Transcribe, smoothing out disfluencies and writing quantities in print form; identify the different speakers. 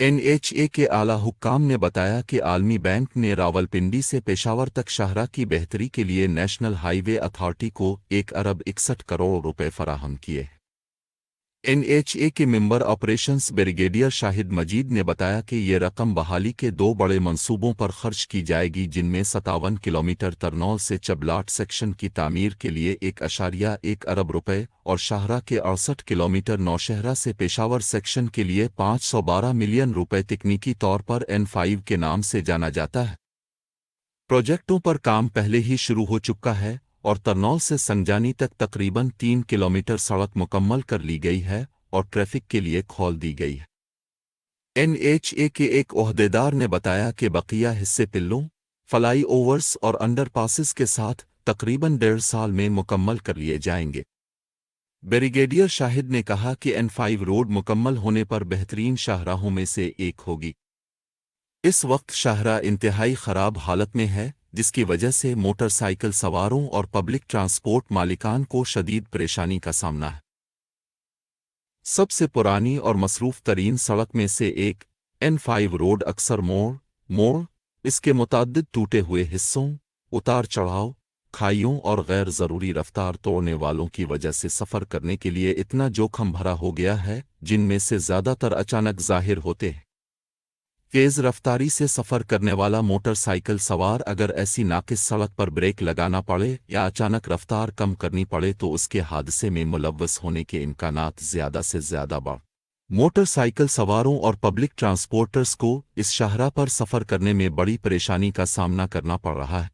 Speaker 1: NHA کے اعلی حکام نے بتایا کہ عالمی بینک نے راولپنڈی سے پشاور تک شاہراہ کی بہتری کے لیے نیشنل ہائی وے اتھارٹی کو 1 ارب 61 کروڑ روپے فراہم کیے۔ NHA کے ممبر آپریشنز بریگیڈیئر شاہد مجید نے بتایا کہ یہ رقم بحالی کے 2 بڑے منصوبوں پر خرچ کی جائے گی، جن میں 57 کلومیٹر ترنول سے چبلاٹ سیکشن کی تعمیر کے لیے 1.1 ارب روپے اور شاہراہ کے 68 کلومیٹر نوشہرہ سے پشاور سیکشن کے لیے 512 ملین روپے تکنیکی طور پر N5 کے نام سے جانا جاتا ہے۔ پروجیکٹوں پر کام پہلے ہی شروع ہو چکا ہے اور ترنول سے سنجانی تک تقریباً 3 کلومیٹر سڑک مکمل کر لی گئی ہے اور ٹریفک کے لیے کھول دی گئی ہے۔ NHA کے ایک عہدیدار نے بتایا کہ بقیہ حصے پلوں، فلائی اوورز اور انڈر پاسز کے ساتھ تقریباً 1.5 سال میں مکمل کر لیے جائیں گے۔ بریگیڈیئر شاہد نے کہا کہ N5 روڈ مکمل ہونے پر بہترین شاہراہوں میں سے ایک ہوگی۔ اس وقت شاہراہ انتہائی خراب حالت میں ہے، جس کی وجہ سے موٹر سائیکل سواروں اور پبلک ٹرانسپورٹ مالکان کو شدید پریشانی کا سامنا ہے۔ سب سے پرانی اور مصروف ترین سڑک میں سے ایک N5 روڈ اکثر موڑ اس کے متعدد ٹوٹے ہوئے حصوں، اتار چڑھاؤ، کھائیوں اور غیر ضروری رفتار توڑنے والوں کی وجہ سے سفر کرنے کے لیے اتنا جوخم بھرا ہو گیا ہے، جن میں سے زیادہ تر اچانک ظاہر ہوتے ہیں۔ تیز رفتاری سے سفر کرنے والا موٹر سائیکل سوار اگر ایسی ناقص سڑک پر بریک لگانا پڑے یا اچانک رفتار کم کرنی پڑے تو اس کے حادثے میں ملوث ہونے کے امکانات زیادہ سے زیادہ بڑھ۔ موٹر سائیکل سواروں اور پبلک ٹرانسپورٹرز کو اس شاہراہ پر سفر کرنے میں بڑی پریشانی کا سامنا کرنا پڑ رہا ہے۔